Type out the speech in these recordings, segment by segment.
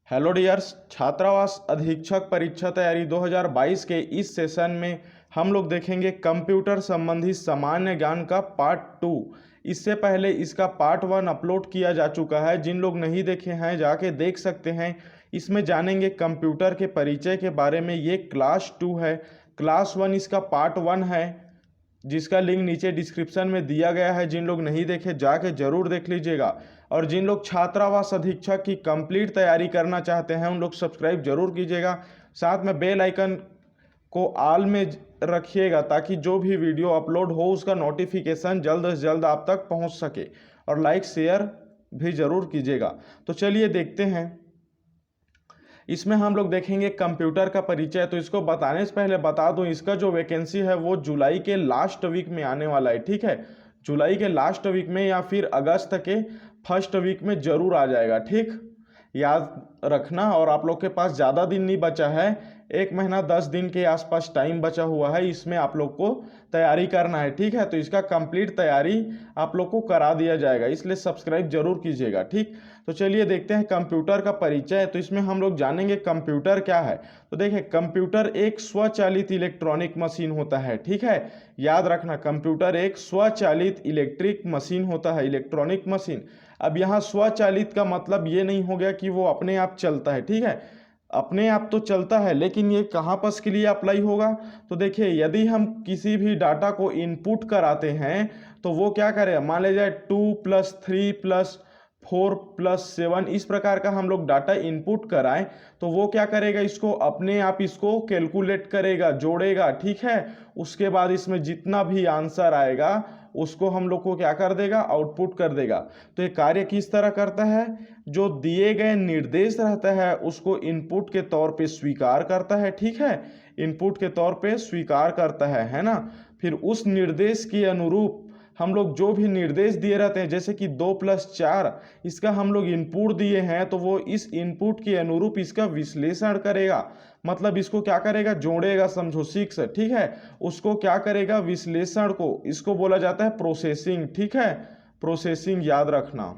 Hello dears, छात्रावास अधीक्षक परीक्षा तैयारी 2022 के इस सेशन में हम लोग देखेंगे कंप्यूटर संबंधी सामान्य ज्ञान का पार्ट 2। इससे पहले इसका पार्ट 1 अपलोड किया जा चुका है। जिन लोग नहीं देखे हैं जाके देख सकते हैं। इसमें जानेंगे कंप्यूटर के परिचय के बारे में। ये क्लास 2 है। क्लास 1 इसका पार्ट 1 है, जिसका लिंक नीचे डिस्क्रिप्शन में दिया गया है। जिन लोग नहीं देखे जाके जरूर देख लीजिएगा। और जिन लोग छात्रावास अधीक्षक की कंप्लीट तैयारी करना चाहते हैं उन लोग सब्सक्राइब जरूर कीजिएगा। साथ में बेल आइकन को ऑल में रखिएगा ताकि जो भी वीडियो अपलोड हो उसका नोटिफिकेशन जल्द से जल्द आप तक पहुंच सके। और लाइक शेयर भी जरूर कीजिएगा। तो चलिए देखते हैं। इसमें हम लोग देखेंगे कंप्यूटर का परिचय। तो इसको बताने से पहले बता दूं, इसका जो वैकेंसी है वो जुलाई के लास्ट वीक में आने वाला है। ठीक है, जुलाई के लास्ट वीक में या फिर अगस्त के फर्स्ट वीक में जरूर आ जाएगा। ठीक, याद रखना। और आप लोग के पास ज़्यादा दिन नहीं बचा है, 1 महीना 10 दिन के आसपास टाइम बचा हुआ है। इसमें आप लोग को तैयारी करना है। ठीक है, तो इसका कंप्लीट तैयारी आप लोग को करा दिया जाएगा, इसलिए सब्सक्राइब जरूर कीजिएगा। ठीक, तो चलिए देखते हैं कंप्यूटर का परिचय। तो इसमें हम लोग जानेंगे कंप्यूटर क्या है। तो देखिए, कंप्यूटर एक स्वचालित इलेक्ट्रॉनिक मशीन होता है। ठीक है, याद रखना, कंप्यूटर एक स्वचालित इलेक्ट्रिक मशीन होता है, इलेक्ट्रॉनिक मशीन। अब यहाँ स्वचालित का मतलब ये नहीं हो गया कि वो अपने आप चलता है। ठीक है, अपने आप तो चलता है, लेकिन ये कहाँ पर के लिए अप्लाई होगा। तो देखिए, यदि हम किसी भी डाटा को इनपुट कराते हैं तो वो क्या करेगा, मान लीजिए 2 + 3 + 4 + 7 इस प्रकार का हम लोग डाटा इनपुट कराएं तो वो क्या करेगा, इसको अपने आप इसको कैलकुलेट करेगा, जोड़ेगा। ठीक है, उसके बाद इसमें जितना भी आंसर आएगा उसको हम लोग को क्या कर देगा, आउटपुट कर देगा। तो ये कार्य किस तरह करता है, जो दिए गए निर्देश रहता है उसको इनपुट के तौर पे स्वीकार करता है। ठीक है, इनपुट के तौर पे स्वीकार करता है ना। फिर उस निर्देश के अनुरूप हम लोग जो भी निर्देश दिए रहते हैं, जैसे कि 2 + 4 इसका हम लोग इनपुट दिए हैं तो वो इस इनपुट के अनुरूप इसका विश्लेषण करेगा। मतलब इसको क्या करेगा, जोड़ेगा। समझो 6। ठीक है, उसको क्या करेगा, विश्लेषण को, इसको बोला जाता है प्रोसेसिंग। ठीक है, प्रोसेसिंग याद रखना।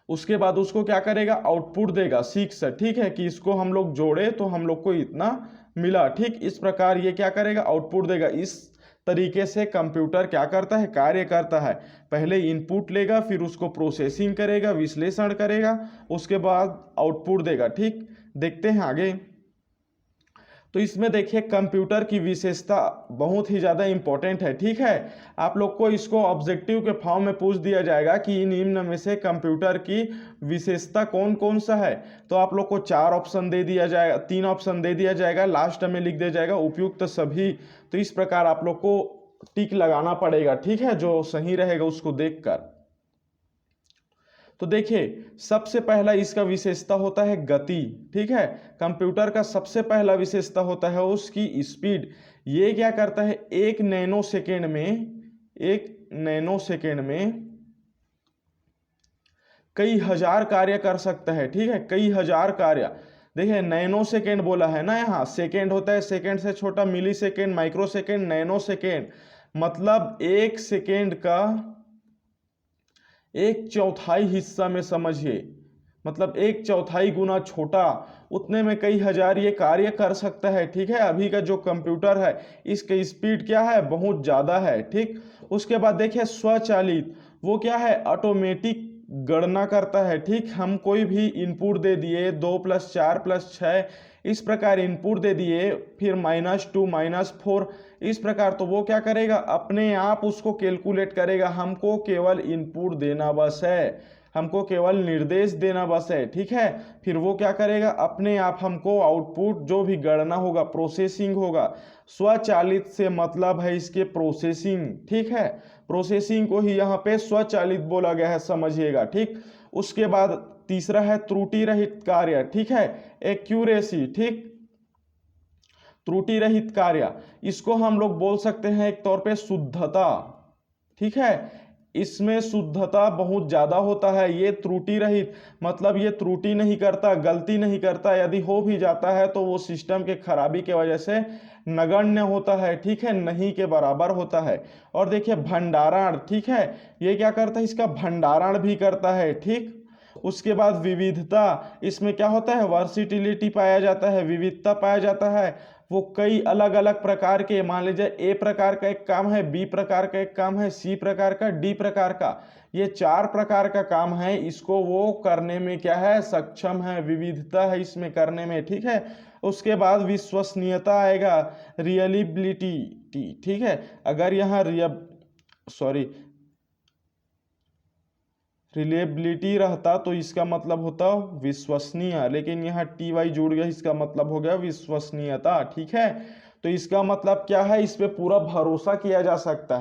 उसके बाद उसको क्या करेगा, आउटपुट देगा 6। ठीक है, कि इसको हम लोग जोड़े तो हम लोग को इतना मिला। ठीक, इस प्रकार ये क्या करेगा, आउटपुट देगा। इस तरीके से कंप्यूटर क्या करता है, कार्य करता है। पहले इनपुट लेगा, फिर उसको प्रोसेसिंग करेगा, विश्लेषण करेगा, उसके बाद आउटपुट देगा। ठीक, देखते हैं आगे। तो इसमें देखिए, कंप्यूटर की विशेषता बहुत ही ज़्यादा इंपॉर्टेंट है। ठीक है, आप लोग को इसको ऑब्जेक्टिव के फॉर्म में पूछ दिया जाएगा कि निम्न में से कंप्यूटर की विशेषता कौन कौन सा है। तो आप लोग को 4 ऑप्शन दे दिया जाएगा, 3 ऑप्शन दे दिया जाएगा, लास्ट में लिख दिया जाएगा उपयुक्त सभी। तो इस प्रकार आप लोग को टिक लगाना पड़ेगा। ठीक है, जो सही रहेगा उसको देखकर। तो देखिए, सबसे पहला इसका विशेषता होता है गति। ठीक है, कंप्यूटर का सबसे पहला विशेषता होता है उसकी स्पीड। ये क्या करता है, 1 नैनो सेकेंड में कई हजार कार्य कर सकता है। ठीक है, कई हजार कार्य। देखिए, नैनो सेकेंड बोला है ना, यहाँ सेकेंड होता है, सेकेंड से छोटा millisecond, microsecond, nanosecond. मतलब 1 सेकेंड का 1/4 हिस्सा में समझिए, मतलब 1/4 गुना छोटा, उतने में कई हजार ये कार्य कर सकता है। ठीक है, अभी का जो कंप्यूटर है इसकी स्पीड क्या है, बहुत ज़्यादा है। ठीक, उसके बाद देखिए स्वचालित, वो क्या है, ऑटोमेटिक गणना करता है। ठीक, हम कोई भी इनपुट दे दिए, 2 + 4 + 6 इस प्रकार इनपुट दे दिए, फिर -2 -4 इस प्रकार, तो वो क्या करेगा, अपने आप उसको कैलकुलेट करेगा। हमको केवल इनपुट देना बस है, हमको केवल निर्देश देना बस है। ठीक है, फिर वो क्या करेगा, अपने आप हमको आउटपुट जो भी गणना होगा, प्रोसेसिंग होगा। स्वचालित से मतलब है इसके प्रोसेसिंग। ठीक है, प्रोसेसिंग को ही यहाँ पे स्वचालित बोला गया है, समझिएगा। ठीक, उसके बाद तीसरा है त्रुटि रहित कार्य। ठीक है, एक्यूरेसी। ठीक, त्रुटि रहित कार्य, इसको हम लोग बोल सकते हैं एक तौर पे शुद्धता। ठीक है, इसमें शुद्धता बहुत ज़्यादा होता है। ये त्रुटि रहित मतलब ये त्रुटि नहीं करता, गलती नहीं करता। यदि हो भी जाता है तो वो सिस्टम के खराबी के वजह से नगण्य होता है। ठीक है, नहीं के बराबर होता है। और देखिए भंडारण। ठीक है, ये क्या करता है, इसका भंडारण भी करता है। ठीक, उसके बाद विविधता, इसमें क्या होता है, वर्सिटिलिटी पाया जाता है, विविधता पाया जाता है। वो कई अलग अलग प्रकार के, मान लीजिए ए प्रकार का एक काम है, बी प्रकार का एक काम है, सी प्रकार का, डी प्रकार का, ये 4 प्रकार का काम है, इसको वो करने में क्या है, सक्षम है, विविधता है इसमें करने में, ठीक है। उसके बाद विश्वसनीयता आएगा, रियलिबिलिटी, ठीक है। अगर यहाँ रिलेबिलिटी रहता तो इसका मतलब होता विश्वसनीय, लेकिन यहाँ टी वाई जुड़ गया, इसका मतलब हो गया विश्वसनीयता, ठीक है। तो इसका मतलब क्या है, इस पे पूरा भरोसा किया जा सकता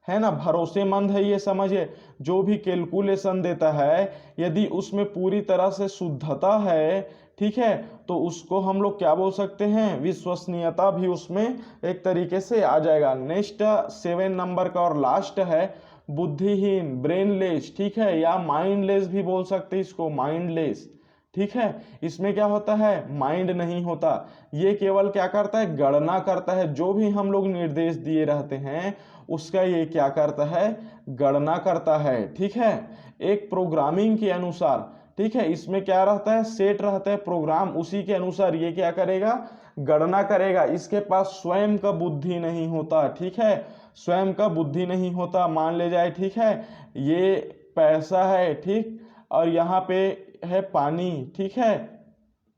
है ना, भरोसेमंद है ये समझिए। जो भी कैलकुलेशन देता है यदि उसमें पूरी तरह से शुद्धता है, ठीक है, तो उसको हम लोग क्या बोल सकते हैं, विश्वसनीयता भी उसमें एक तरीके से आ जाएगा। नेक्स्ट 7 नंबर का और लास्ट है बुद्धिहीन, ब्रेनलेस, ठीक है, या माइंडलेस भी बोल सकते हैं इसको, माइंडलेस, ठीक है। इसमें क्या होता है, माइंड नहीं होता, ये केवल क्या करता है, गणना करता है, जो भी हम लोग निर्देश दिए रहते हैं उसका ये क्या करता है, गणना करता है, ठीक है, एक प्रोग्रामिंग के अनुसार, ठीक है। इसमें क्या रहता है, सेट रहता है प्रोग्राम, उसी के अनुसार ये क्या करेगा, गणना करेगा। इसके पास स्वयं का बुद्धि नहीं होता, ठीक है, स्वयं का बुद्धि नहीं होता। मान ले जाए, ठीक है, ये पैसा है, ठीक, और यहाँ पे है पानी, ठीक है,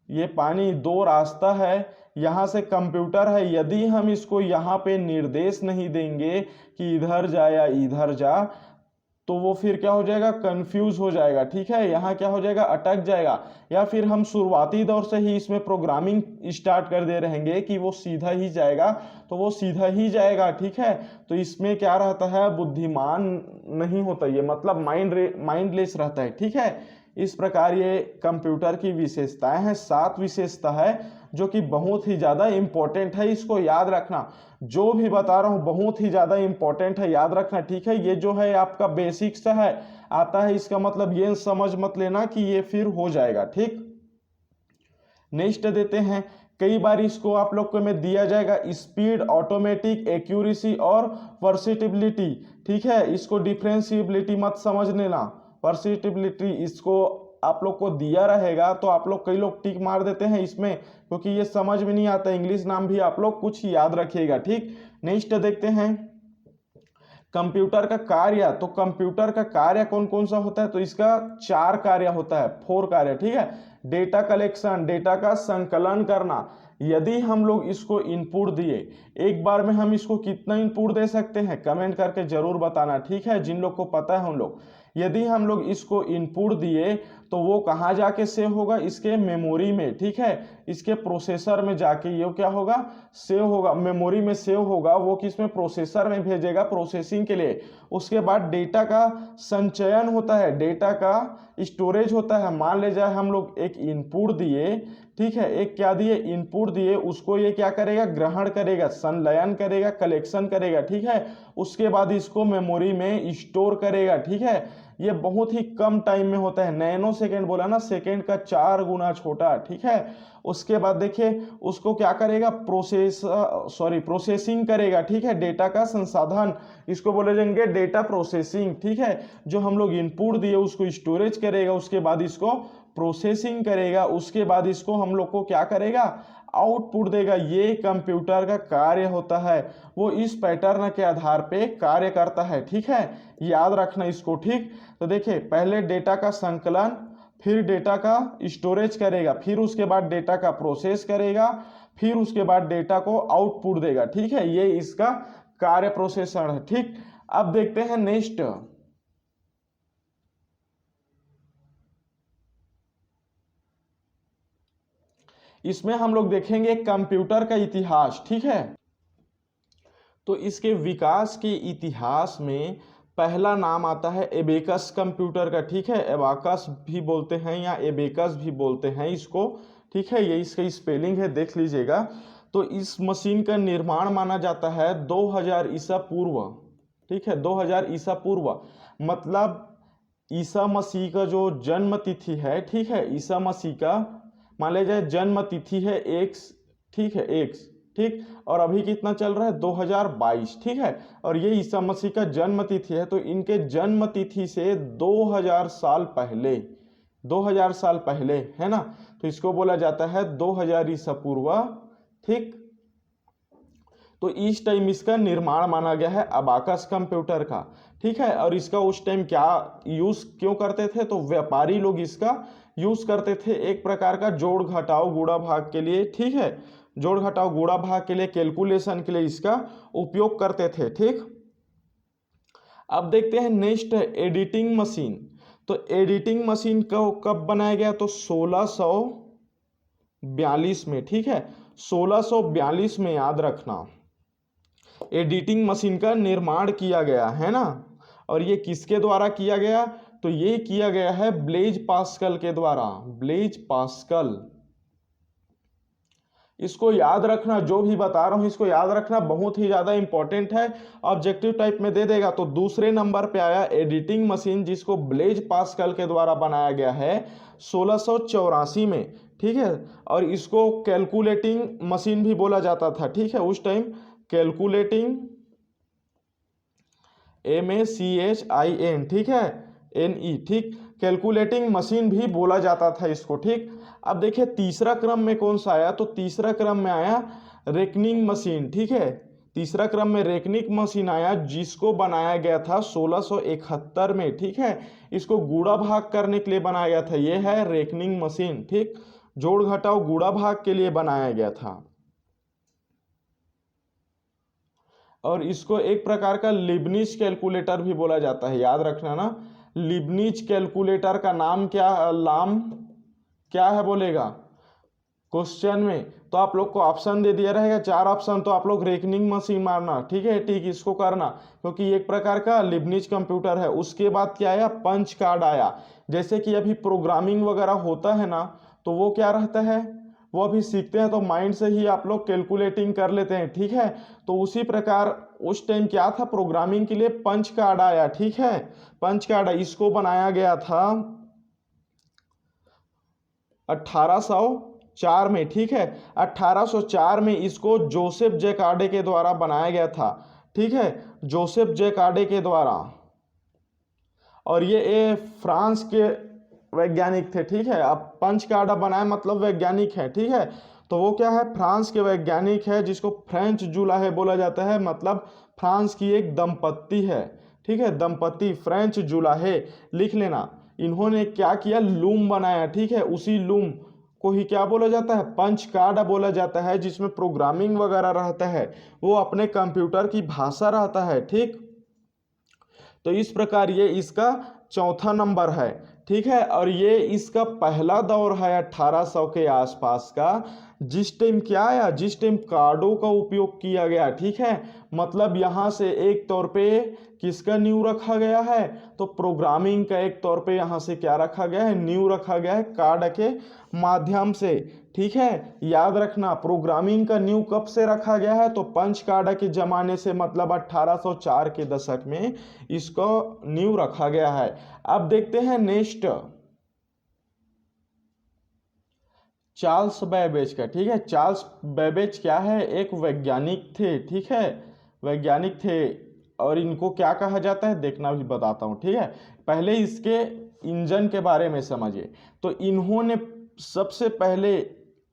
ये पानी, 2 रास्ता है, यहाँ से कंप्यूटर है, यदि हम इसको यहाँ पे निर्देश नहीं देंगे कि इधर जा या इधर जा, तो वो फिर क्या हो जाएगा, कंफ्यूज हो जाएगा, ठीक है, यहाँ क्या हो जाएगा, अटक जाएगा। या फिर हम शुरुआती दौर से ही इसमें प्रोग्रामिंग स्टार्ट कर दे रहेंगे कि वो सीधा ही जाएगा, तो वो सीधा ही जाएगा, ठीक है। तो इसमें क्या रहता है, बुद्धिमान नहीं होता, ये मतलब माइंडलेस रहता है, ठीक है। इस प्रकार ये कंप्यूटर की विशेषताएं हैं, 7 विशेषता है जो कि बहुत ही ज़्यादा इम्पोर्टेंट है, इसको याद रखना। जो भी बता रहा हूँ बहुत ही ज़्यादा इम्पोर्टेंट है, याद रखना, ठीक है। ये जो है आपका बेसिक्स है, आता है, इसका मतलब ये समझ मत लेना कि ये फिर हो जाएगा, ठीक। नेक्स्ट देते हैं, कई बार इसको आप लोग को में दिया जाएगा स्पीड, ऑटोमेटिक, एक्यूरेसी और वर्सिटिबिलिटी, ठीक है। इसको डिफरेंशिएबिलिटी मत समझ लेना, वर्सिटिबिलिटी इसको आप लोग को दिया रहेगा, तो आप लोग कई लोग टिक मार देते हैं इसमें, क्योंकि ये समझ में नहीं आता, इंग्लिश नाम भी आप लोग कुछ याद रखिएगा, ठीक। नेक्स्ट देखते हैं कंप्यूटर का कार्य। तो कंप्यूटर का कार्य कौन कौन सा होता है, तो इसका 4 कार्य होता है, 4 कार्य, ठीक है। डेटा कलेक्शन, डेटा का संकलन करना, यदि हम लोग इसको इनपुट दिए, एक बार में हम इसको कितना इनपुट दे सकते हैं, कमेंट करके जरूर बताना, ठीक है, जिन लोग को पता है उन लोग। यदि हम लोग इसको इनपुट दिए तो वो कहाँ जाके सेव होगा, इसके मेमोरी में, ठीक है, इसके प्रोसेसर में जाके ये क्या होगा, सेव होगा, मेमोरी में सेव होगा, वो किस में, प्रोसेसर में भेजेगा प्रोसेसिंग के लिए। उसके बाद डेटा का संचयन होता है, डेटा का स्टोरेज होता है। मान ले जाए हम लोग एक इनपुट दिए, ठीक है, एक क्या दिए, इनपुट दिए, उसको ये क्या करेगा, ग्रहण करेगा, संलयन करेगा, कलेक्शन करेगा, ठीक है। उसके बाद इसको मेमोरी में स्टोर करेगा, ठीक है। ये बहुत ही कम टाइम में होता है, नैनो सेकेंड बोला ना, सेकेंड का 4 गुना छोटा, ठीक है। उसके बाद देखिए उसको क्या करेगा, प्रोसेसिंग करेगा, ठीक है, डेटा का संसाधन, इसको बोले जाएंगे डेटा प्रोसेसिंग, ठीक है। जो हम लोग इनपुट दिए उसको स्टोरेज करेगा, उसके बाद इसको प्रोसेसिंग करेगा, उसके बाद इसको हम लोग को क्या करेगा, आउटपुट देगा। ये कंप्यूटर का कार्य होता है, वो इस पैटर्न के आधार पे कार्य करता है, ठीक है, याद रखना इसको, ठीक। तो देखिए पहले डेटा का संकलन, फिर डेटा का स्टोरेज करेगा, फिर उसके बाद डेटा का प्रोसेस करेगा, फिर उसके बाद डेटा को आउटपुट देगा, ठीक है। ये इसका कार्य प्रोसेसर है, ठीक। अब देखते हैं नेक्स्ट, इसमें हम लोग देखेंगे कंप्यूटर का इतिहास, ठीक है। तो इसके विकास के इतिहास में पहला नाम आता है एबेकस कंप्यूटर का, ठीक है, एबाकस भी बोलते हैं या एबेकस भी बोलते हैं इसको, ठीक है, ये इसका स्पेलिंग है, देख लीजिएगा। तो इस मशीन का निर्माण माना जाता है 2000 ईसा पूर्व, ठीक है, 2000 ईसा पूर्व, मतलब ईसा मसीह का जो जन्म तिथि है, ठीक है, ईसा मसीह का मान लिया जाए जन्म तिथि है एक्स, ठीक है, एक्स, ठीक, और अभी कितना चल रहा है 2022, ठीक है, और ये ईसा मसीह का जन्म तिथि है। तो इनके जन्म तिथि से 2000 साल पहले, 2000 साल पहले, है ना। तो इसको बोला जाता है 2000 ईसा पूर्व, ठीक। तो इस टाइम इसका निर्माण माना गया है अबाकस कंप्यूटर का, ठीक है। और इसका उस टाइम क्या यूज क्यों करते थे, तो व्यापारी लोग इसका यूज करते थे एक प्रकार का जोड़ घटाव गुणा भाग के लिए, ठीक है। जोड़ घटाव गुणा भाग के लिए, कैलकुलेशन के लिए इसका उपयोग करते थे, ठीक। अब देखते हैं नेक्स्ट है एडिटिंग मशीन। तो एडिटिंग मशीन को कब बनाया गया, तो 1642 में, ठीक है। 1642 में, याद रखना, एडिटिंग मशीन का निर्माण किया गया है ना। और ये किसके द्वारा किया गया, तो ये किया गया है ब्लेज पास्कल के द्वारा, ब्लेज पास्कल। इसको याद रखना, जो भी बता रहा हूं इसको याद रखना, बहुत ही ज्यादा इंपॉर्टेंट है। ऑब्जेक्टिव टाइप में दे देगा। तो दूसरे नंबर पे आया एडिटिंग मशीन, जिसको ब्लेज पास्कल के द्वारा बनाया गया है 1684 में, ठीक है। और इसको कैलकुलेटिंग मशीन भी बोला जाता था, ठीक है। उस टाइम कैलकुलेटिंग, MACHIN, ठीक है, NE, ठीक, कैलकुलेटिंग मशीन भी बोला जाता था इसको, ठीक। अब देखिए तीसरा क्रम में कौन सा आया, तो तीसरा क्रम में आया रेकनिंग मशीन, ठीक है। तीसरा क्रम में रेकनिंग मशीन आया, जिसको बनाया गया था 1671 में, ठीक है। इसको गुणा भाग करने के लिए बनाया गया था, यह है रेकनिंग मशीन, ठीक। जोड़ घटाव गुणा भाग के लिए बनाया गया था। और इसको एक प्रकार का लिबनिज कैलकुलेटर भी बोला जाता है, याद रखना ना। लिबनिज कैलकुलेटर का नाम क्या है बोलेगा क्वेश्चन में, तो आप लोग को ऑप्शन दे दिया रहेगा 4 ऑप्शन, तो आप लोग रेकनिंग मशीन मारना, ठीक है, ठीक, इसको करना, क्योंकि एक प्रकार का लिबनिज कंप्यूटर है। उसके बाद क्या आया, पंच कार्ड आया। जैसे कि अभी प्रोग्रामिंग वगैरह होता है ना, तो वो क्या रहता है, वो अभी सीखते हैं तो माइंड से ही आप लोग कैलकुलेटिंग कर लेते हैं, ठीक है। तो उसी प्रकार उस टाइम क्या था, प्रोग्रामिंग के लिए पंच कार्ड आया, ठीक है। पंच कार्ड, इसको बनाया गया था 1804 में, ठीक है। 1804 में इसको जोसेफ जैकार्डे के द्वारा बनाया गया था, ठीक है, जोसेफ जैकार्डे के द्वारा। और ये फ्रांस के वैज्ञानिक थे, ठीक है। अब पंच कार्ड बनाया मतलब वैज्ञानिक है, ठीक है। तो वो क्या है, फ्रांस के वैज्ञानिक है, जिसको फ्रेंच जुलाहे बोला जाता है, मतलब फ्रांस की एक दंपत्ति है, ठीक है, दंपत्ति फ्रेंच जुलाहे, लिख लेना। इन्होंने क्या किया, लूम बनाया, ठीक है। उसी लूम को ही क्या बोला जाता है, पंच कार्ड बोला जाता है, जिसमें प्रोग्रामिंग वगैरह रहता है, वो अपने कंप्यूटर की भाषा रहता है, ठीक। तो इस प्रकार ये इसका चौथा नंबर है, ठीक है। और ये इसका पहला दौर है 1800 के आसपास का, जिस टाइम क्या आया, जिस टाइम कार्डों का उपयोग किया गया, ठीक है। मतलब यहाँ से एक तौर पे किसका न्यू रखा गया है, तो प्रोग्रामिंग का एक तौर पे यहाँ से क्या रखा गया है, न्यू रखा गया है कार्ड के माध्यम से, ठीक है। याद रखना, प्रोग्रामिंग का न्यू कब से रखा गया है, तो पंच कार्ड के जमाने से, मतलब 1804 के दशक में इसको न्यू रखा गया है। अब देखते हैं नेक्स्ट, चार्ल्स बैबेज का, ठीक है। चार्ल्स बैबेज क्या है, एक वैज्ञानिक थे, ठीक है, वैज्ञानिक थे। और इनको क्या कहा जाता है, देखना भी बताता हूँ, ठीक है। पहले इसके इंजन के बारे में समझिए। तो इन्होंने सबसे पहले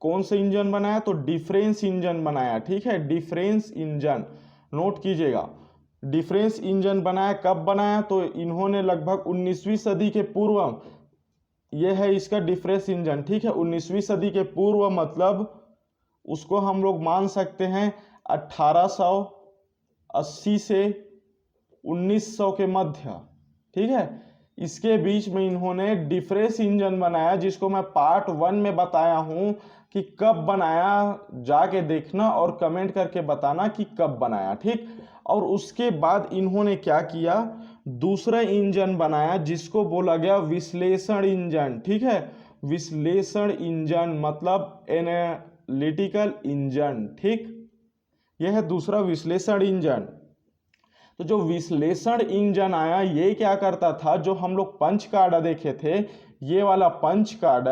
कौन से इंजन बनाया, तो डिफरेंस इंजन बनाया, ठीक है, डिफरेंस इंजन, नोट कीजिएगा। डिफरेंस इंजन बनाया, कब बनाया, तो इन्होंने लगभग 19वीं सदी के पूर्व, यह है इसका डिफरेंस इंजन, ठीक है। 19वीं सदी के पूर्व, मतलब उसको हम लोग मान सकते हैं 1880 से 1900 के मध्य, ठीक है। इसके बीच में इन्होंने डिफरेंस इंजन बनाया, जिसको मैं पार्ट 1 में बताया हूं कि कब बनाया, जाके देखना और कमेंट करके बताना कि कब बनाया, ठीक। और उसके बाद इन्होंने क्या किया, दूसरा इंजन बनाया, जिसको बोला गया विश्लेषण इंजन, ठीक है। विश्लेषण इंजन मतलब एनालिटिकल इंजन, ठीक। यह है दूसरा विश्लेषण इंजन। तो जो विश्लेषण इंजन आया, ये क्या करता था, जो हम लोग पंच कार्ड देखे थे, ये वाला पंच कार्ड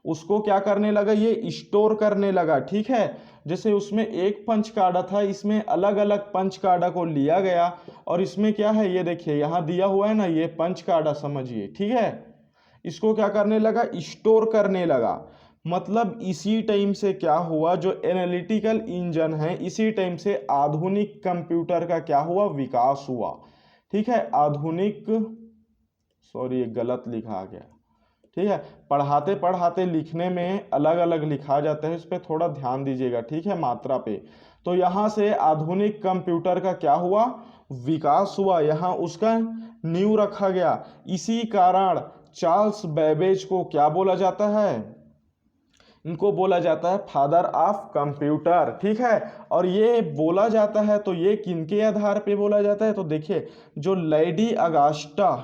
उसको क्या करने लगा, ये स्टोर करने लगा, ठीक है। जैसे उसमें एक पंच कार्ड था, इसमें अलग अलग पंच कार्ड को लिया गया, और इसमें क्या है, ये देखिए यहाँ दिया हुआ है ना, ये पंच कार्ड समझिए, ठीक है। इसको क्या करने लगा, स्टोर करने लगा। मतलब इसी टाइम से क्या हुआ, जो एनालिटिकल इंजन है, इसी टाइम से आधुनिक कंप्यूटर का क्या हुआ, विकास हुआ। ठीक है, आधुनिक, सॉरी ये गलत लिखा गया, ठीक है, पढ़ाते पढ़ाते लिखने में अलग अलग लिखा जाता है, इस पर थोड़ा ध्यान दीजिएगा, ठीक है, मात्रा पे। तो यहाँ से आधुनिक कंप्यूटर का क्या हुआ, विकास हुआ, यहाँ उसका नींव रखा गया। इसी कारण चार्ल्स बेबेज को क्या बोला जाता है, इनको बोला जाता है फादर ऑफ कंप्यूटर। ठीक है, और ये बोला जाता है तो ये किनके आधार पे बोला जाता है, तो देखिए जो लेडी अगास्टा,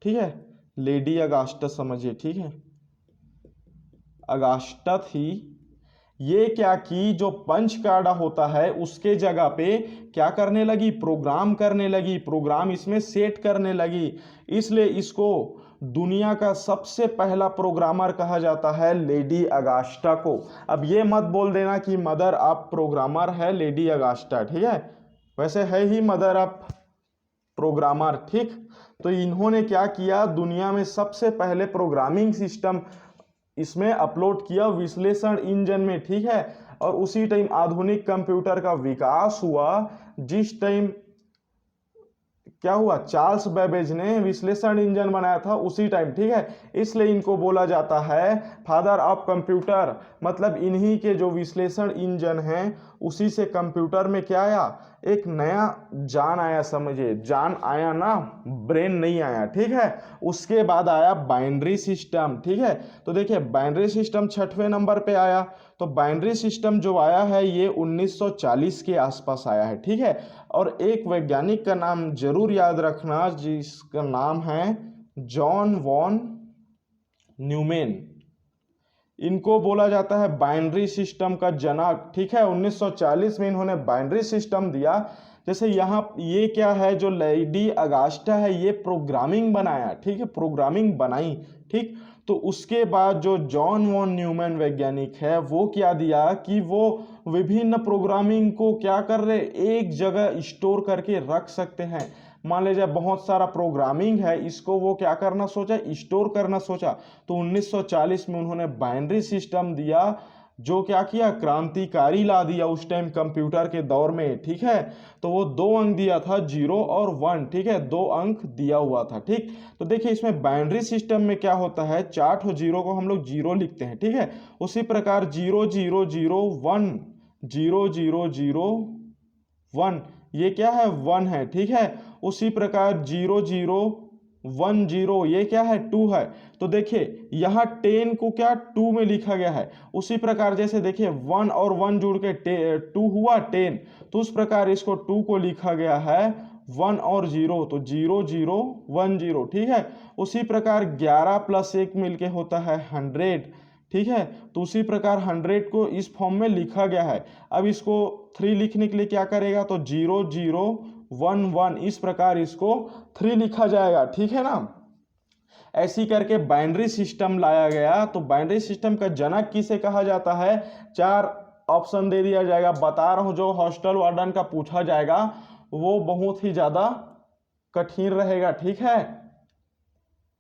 ठीक है, लेडी अगास्टा समझिए, ठीक है, अगास्टा थी, ये क्या की, जो पंच कार्ड होता है उसके जगह पे क्या करने लगी, प्रोग्राम करने लगी, प्रोग्राम इसमें सेट करने लगी, इसलिए इसको दुनिया का सबसे पहला प्रोग्रामर कहा जाता है लेडी अगास्टा को। अब ये मत बोल देना कि मदर ऑफ प्रोग्रामर है लेडी अगास्टा, ठीक है, वैसे है ही मदर ऑफ प्रोग्रामर। ठीक, तो इन्होंने क्या किया, दुनिया में सबसे पहले प्रोग्रामिंग सिस्टम इसमें अपलोड किया, विश्लेषण इंजन में। ठीक है, और उसी टाइम आधुनिक कंप्यूटर का विकास हुआ, जिस टाइम क्या हुआ, चार्ल्स बेबेज ने विश्लेषण इंजन बनाया था उसी टाइम। ठीक है, इसलिए इनको बोला जाता है फादर ऑफ कंप्यूटर। मतलब इन्हीं के जो विश्लेषण इंजन हैं उसी से कंप्यूटर में क्या आया, एक नया जान आया, समझिए जान आया ना, ब्रेन नहीं आया। ठीक है, उसके बाद आया बाइनरी सिस्टम। ठीक है, तो देखिए बाइनरी सिस्टम 6वें नंबर पे आया। तो बाइनरी सिस्टम जो आया है ये 1940 के आसपास आया है। ठीक है, और एक वैज्ञानिक का नाम जरूर याद रखना जिसका नाम है जॉन वॉन न्यूमैन, इनको बोला जाता है बाइनरी सिस्टम का जनक। ठीक है, 1940 में इन्होंने बाइनरी सिस्टम दिया। जैसे यहाँ ये क्या है, जो लेडी अगास्टा है ये प्रोग्रामिंग बनाया, ठीक है, प्रोग्रामिंग बनाई। ठीक, तो उसके बाद जो जॉन वॉन न्यूमैन वैज्ञानिक है वो क्या दिया कि वो विभिन्न प्रोग्रामिंग को क्या कर रहे, एक जगह स्टोर करके रख सकते हैं। मान लीजिए बहुत सारा प्रोग्रामिंग है, इसको वो क्या करना सोचा, स्टोर करना सोचा। तो 1940 में उन्होंने बाइनरी सिस्टम दिया, जो क्या किया, क्रांतिकारी ला दिया उस टाइम कंप्यूटर के दौर में। ठीक है, तो वो 2 अंक दिया था, 0 और 1। ठीक है, 2 अंक दिया हुआ था। ठीक, तो देखिए इसमें बाइनरी सिस्टम में क्या होता है, 4 0 को हम लोग 0 लिखते हैं। ठीक है, उसी प्रकार 0 0 0 1 0 0 0 1 ये क्या है, 1 है। ठीक है, उसी प्रकार 0 0 1 0 ये क्या है, 2 है। तो देखिए यहाँ 10 को क्या 2 में लिखा गया है। उसी प्रकार जैसे देखिए 1 और 1 जुड़ के 2 हुआ 10, तो उस प्रकार इसको 2 को लिखा गया है 1 और 0, तो 0 0 1 0। ठीक है, उसी प्रकार 11 + 1 मिलके होता है 100। ठीक है, तो उसी प्रकार 100 को इस फॉर्म में लिखा गया है। अब इसको 3 लिखने के लिए क्या करेगा, तो 0 0 1 1 इस प्रकार इसको 3 लिखा जाएगा। ठीक है ना, ऐसी करके बाइनरी सिस्टम लाया गया। तो बाइनरी सिस्टम का जनक किसे कहा जाता है, 4 ऑप्शन दे दिया जाएगा, बता रहा हूं, जो हॉस्टल वार्डन का पूछा जाएगा वो बहुत ही ज्यादा कठिन रहेगा। ठीक है,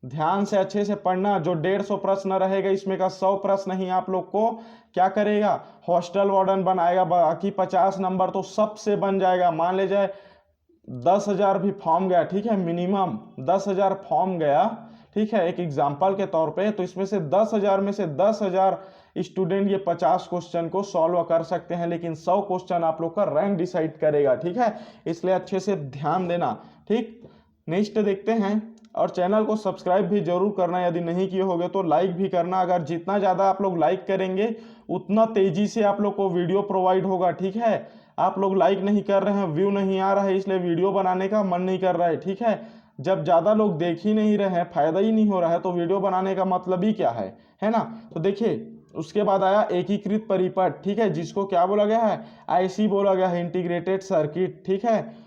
ध्यान से अच्छे से पढ़ना, जो 150 प्रश्न रहेगा इसमें का 100 प्रश्न ही आप लोग को क्या करेगा, हॉस्टल वार्डन बनाएगा, बाकी 50 नंबर तो सबसे बन जाएगा। मान लीजिए 10,000 भी फॉर्म गया, ठीक है, मिनिमम 10,000 फॉर्म गया, ठीक है, एक एग्जाम्पल के तौर पे, तो इसमें से 10,000 में से 10,000 स्टूडेंट ये 50 क्वेश्चन को सॉल्व कर सकते हैं, लेकिन 100 क्वेश्चन आप लोग का रैंक डिसाइड करेगा। ठीक है, इसलिए अच्छे से ध्यान देना। ठीक, नेक्स्ट देखते हैं, और चैनल को सब्सक्राइब भी जरूर करना, यदि नहीं किए होगे तो लाइक भी करना। अगर जितना ज़्यादा आप लोग लाइक करेंगे उतना तेजी से आप लोग को वीडियो प्रोवाइड होगा। ठीक है, आप लोग लाइक नहीं कर रहे हैं, व्यू नहीं आ रहा है, इसलिए वीडियो बनाने का मन नहीं कर रहा है। ठीक है, जब ज़्यादा लोग देख ही नहीं रहे हैं, फायदा ही नहीं हो रहा है, तो वीडियो बनाने का मतलब ही क्या है ना। तो देखिए उसके बाद आया एकीकृत परिपथ। ठीक है, जिसको क्या बोला गया है, आईसी बोला गया है, इंटीग्रेटेड सर्किट। ठीक है,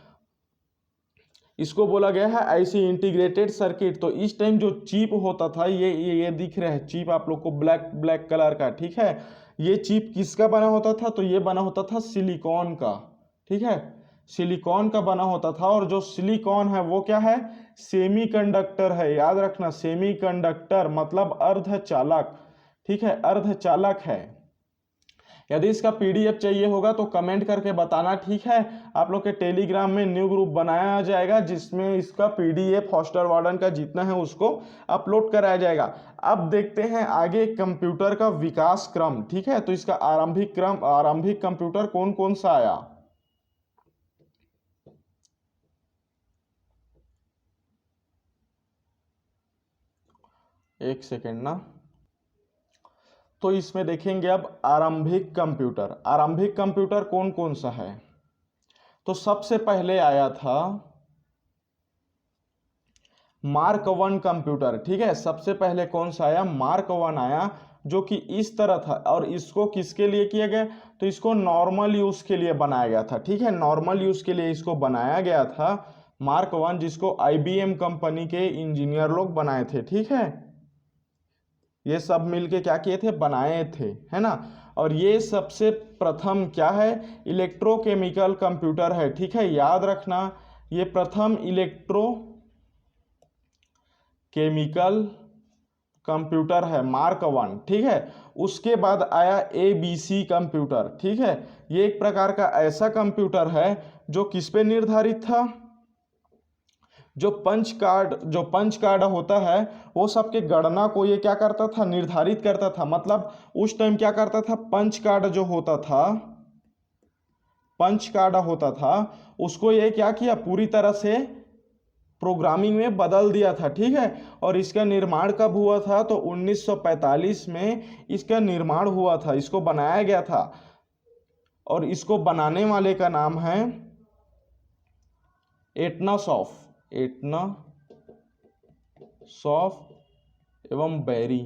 इसको बोला गया है आईसी, इंटीग्रेटेड सर्किट। तो इस टाइम जो चिप होता था, ये दिख रहा है चिप आप लोग को, ब्लैक कलर का। ठीक है, ये चिप किसका बना होता था, तो ये बना होता था सिलिकॉन का। ठीक है, सिलिकॉन का बना होता था, और जो सिलिकॉन है वो क्या है, सेमीकंडक्टर है। याद रखना, सेमीकंडक्टर मतलब अर्धचालक, ठीक है, अर्धचालक है। यदि इसका पीडीएफ चाहिए होगा तो कमेंट करके बताना, ठीक है। आप लोग के टेलीग्राम में न्यू ग्रुप बनाया जाएगा जिसमें इसका पीडीएफ हॉस्टल वार्डन का जितना है उसको अपलोड कराया जाएगा। अब देखते हैं आगे कंप्यूटर का विकास क्रम, ठीक है। तो इसका आरंभिक कंप्यूटर कौन कौन सा आया। एक सेकेंड ना, तो इसमें देखेंगे अब आरंभिक कंप्यूटर कौन कौन सा है। तो सबसे पहले आया था मार्क 1 कंप्यूटर, ठीक है। सबसे पहले कौन सा आया, मार्क 1 आया, जो कि इस तरह था। और इसको किसके लिए किया गया, तो इसको नॉर्मल यूज के लिए बनाया गया था, ठीक है। नॉर्मल यूज के लिए इसको बनाया गया था मार्क 1, जिसको आईबीएम कंपनी के इंजीनियर लोग बनाए थे, ठीक है। ये सब मिलके क्या किए थे, बनाए थे, है ना। और ये सबसे प्रथम क्या है, इलेक्ट्रोकेमिकल कंप्यूटर है, ठीक है। याद रखना, ये प्रथम इलेक्ट्रोकेमिकल कंप्यूटर है, मार्क 1, ठीक है। उसके बाद आया एबीसी कंप्यूटर, ठीक है। ये एक प्रकार का ऐसा कंप्यूटर है जो किस पे निर्धारित था, जो पंच कार्ड होता है वो सबके गणना को ये क्या करता था, निर्धारित करता था। मतलब उस टाइम क्या करता था, पंच कार्ड होता था उसको ये क्या किया, पूरी तरह से प्रोग्रामिंग में बदल दिया था, ठीक है। और इसका निर्माण कब हुआ था, तो 1945 में इसका निर्माण हुआ था, इसको बनाया गया था। और इसको बनाने वाले का नाम है एटनासॉफ एवं बेरी,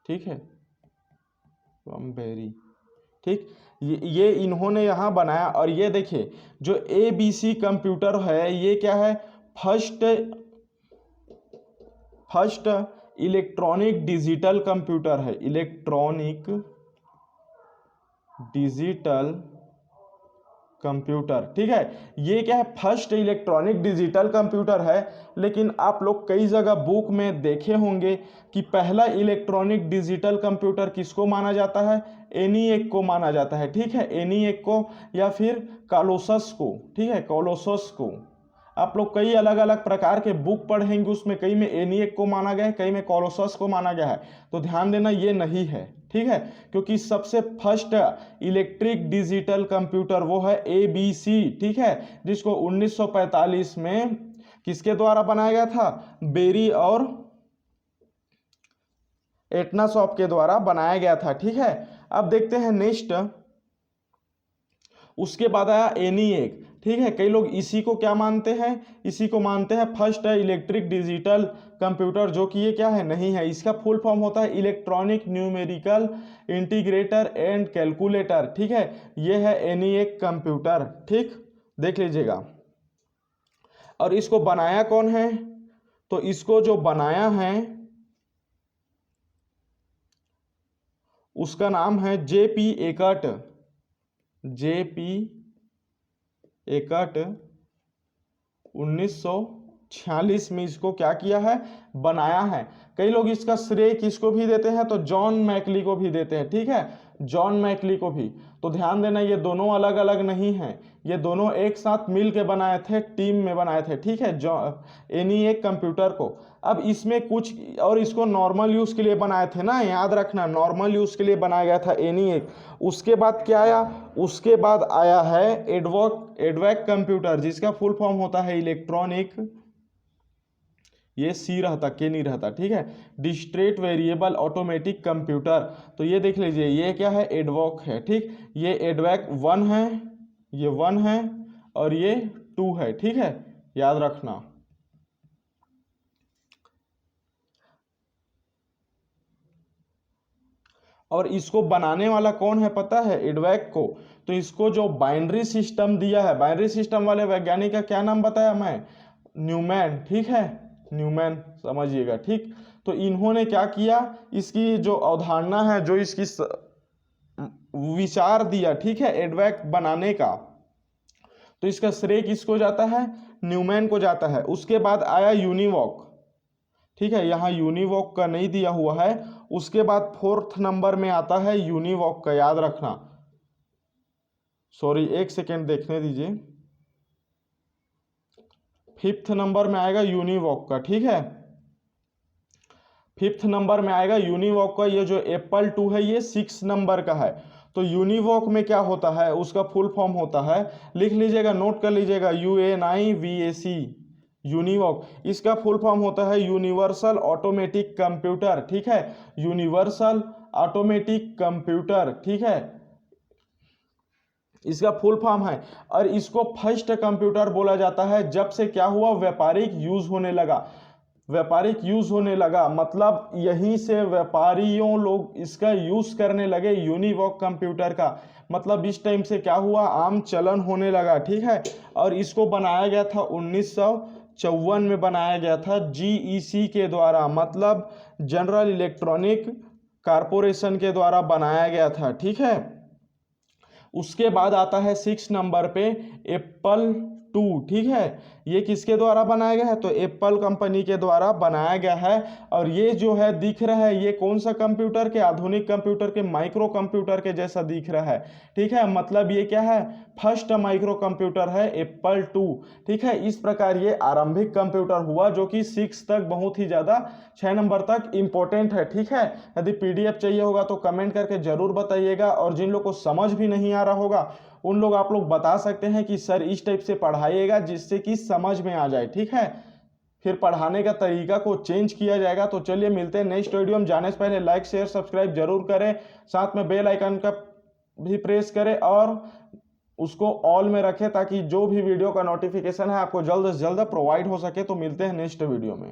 ठीक है, एवं बेरी, ठीक। ये इन्होंने यहाँ बनाया। और ये देखिए जो एबीसी कंप्यूटर है ये क्या है, फर्स्ट इलेक्ट्रॉनिक डिजिटल कंप्यूटर है, इलेक्ट्रॉनिक डिजिटल कंप्यूटर, ठीक है। ये क्या है, फर्स्ट इलेक्ट्रॉनिक डिजिटल कंप्यूटर है। लेकिन आप लोग कई जगह बुक में देखे होंगे कि पहला इलेक्ट्रॉनिक डिजिटल कंप्यूटर किसको माना जाता है, एनिएक को माना जाता है, ठीक है। एनिएक को या फिर कॉलोसस को, ठीक है, कॉलोसस को। आप लोग कई अलग अलग प्रकार के बुक पढ़ेंगे, उसमें कई में एनिएक को माना गया है, कई में कॉलोसस को माना गया है। तो ध्यान देना ये नहीं है, ठीक है। क्योंकि सबसे फर्स्ट इलेक्ट्रिक डिजिटल कंप्यूटर वो है एबीसी, ठीक है, जिसको 1945 में किसके द्वारा बनाया गया था, बेरी और एटनासॉफ के द्वारा बनाया गया था, ठीक है। अब देखते हैं नेक्स्ट, उसके बाद आया एनिएक, ठीक है। कई लोग इसी को क्या मानते हैं, इसी को मानते हैं फर्स्ट है इलेक्ट्रिक डिजिटल कंप्यूटर, जो कि ये क्या है, नहीं है। इसका फुल फॉर्म होता है electronic numerical integrator and calculator, ठीक है। ये है एनिएक कंप्यूटर, ठीक, देख लीजिएगा। और इसको बनाया कौन है, तो इसको जो बनाया है उसका नाम है जेपी एकट, 1946 में इसको क्या किया है, बनाया है। कई लोग इसका श्रेय किसको भी देते हैं, तो जॉन मैकली को भी देते हैं, ठीक है, जॉन मैकली को भी। तो ध्यान देना ये दोनों अलग अलग नहीं हैं, ये दोनों एक साथ मिल के बनाए थे, टीम में बनाए थे, ठीक है, एनिएक कंप्यूटर को। अब इसमें कुछ और इसको नॉर्मल यूज के लिए बनाए थे ना, याद रखना, नॉर्मल यूज के लिए बनाया गया था एनिएक। उसके बाद क्या आया, उसके बाद आया है एडवैक कंप्यूटर, जिसका फुल फॉर्म होता है इलेक्ट्रॉनिक, ये सी रहता, के नहीं रहता, ठीक है, डिस्क्रीट वेरिएबल ऑटोमेटिक कंप्यूटर। तो ये देख लीजिए ये क्या है, एडवॉक है, ठीक। ये एडवैक 1 है, ये 1 है और ये 2 है, ठीक है, याद रखना। और इसको बनाने वाला कौन है पता है, एडवैक को। तो इसको जो बाइनरी सिस्टम दिया है, बाइनरी सिस्टम वाले वैज्ञानिक का क्या नाम बताया मैं, न्यूमैन, ठीक है, न्यूमैन समझिएगा, ठीक। तो इन्होंने क्या किया, इसकी जो अवधारणा है, जो इसकी विचार दिया, ठीक है, एडवैक बनाने का, तो इसका श्रेय किसको जाता है, न्यूमैन को जाता है। उसके बाद आया यूनिवॉक, ठीक है, यहाँ यूनिवॉक का नहीं दिया हुआ है। उसके बाद 4th नंबर में आता है यूनिवॉक का, याद रखना, सॉरी एक सेकेंड देखने दीजिए, 5th नंबर में आएगा यूनिवॉक का, ठीक है, 5th नंबर में आएगा यूनिवॉक का। ये जो एप्पल 2 है ये 6 नंबर का है। तो यूनिवॉक में क्या होता है, उसका फुल फॉर्म होता है, लिख लीजिएगा, नोट कर लीजिएगा, UNIVAC, यूनिवॉक। इसका फुल फॉर्म होता है यूनिवर्सल ऑटोमेटिक कंप्यूटर, ठीक है, यूनिवर्सल ऑटोमेटिक कंप्यूटर, ठीक है, इसका फुल फॉर्म है। और इसको फर्स्ट कंप्यूटर बोला जाता है जब से क्या हुआ, व्यापारिक यूज होने लगा, व्यापारिक यूज होने लगा, मतलब यहीं से व्यापारियों लोग इसका यूज करने लगे यूनिवॉक कंप्यूटर का, मतलब इस टाइम से क्या हुआ, आम चलन होने लगा, ठीक है। और इसको बनाया गया था 1954 में बनाया गया था GEC के द्वारा, मतलब जनरल इलेक्ट्रॉनिक कारपोरेशन के द्वारा बनाया गया था, ठीक है। उसके बाद आता है 6 नंबर पे एप्पल 2, ठीक है, ये किसके द्वारा बनाया गया है, तो एप्पल कंपनी के द्वारा बनाया गया है। और ये जो है दिख रहा है, ये कौन सा कंप्यूटर के, आधुनिक कंप्यूटर के माइक्रो कंप्यूटर के जैसा दिख रहा है, ठीक है, मतलब ये क्या है, फर्स्ट माइक्रो कंप्यूटर है एप्पल 2, ठीक है। इस प्रकार ये आरंभिक कंप्यूटर हुआ जो कि 6 तक बहुत ही ज़्यादा, 6 नंबर तक इंपॉर्टेंट है, ठीक है। यदि PDF चाहिए होगा तो कमेंट करके जरूर बताइएगा, और जिन लोग को समझ भी नहीं आ रहा होगा उन लोग आप लोग बता सकते हैं कि सर इस टाइप से पढ़ाइएगा जिससे कि समझ में आ जाए, ठीक है, फिर पढ़ाने का तरीका को चेंज किया जाएगा। तो चलिए मिलते हैं नेक्स्ट वीडियो में, जाने से पहले लाइक शेयर सब्सक्राइब जरूर करें, साथ में बेल आइकन का भी प्रेस करें और उसको ऑल में रखें ताकि जो भी वीडियो का नोटिफिकेशन है आपको जल्द से जल्द प्रोवाइड हो सके। तो मिलते हैं नेक्स्ट वीडियो में।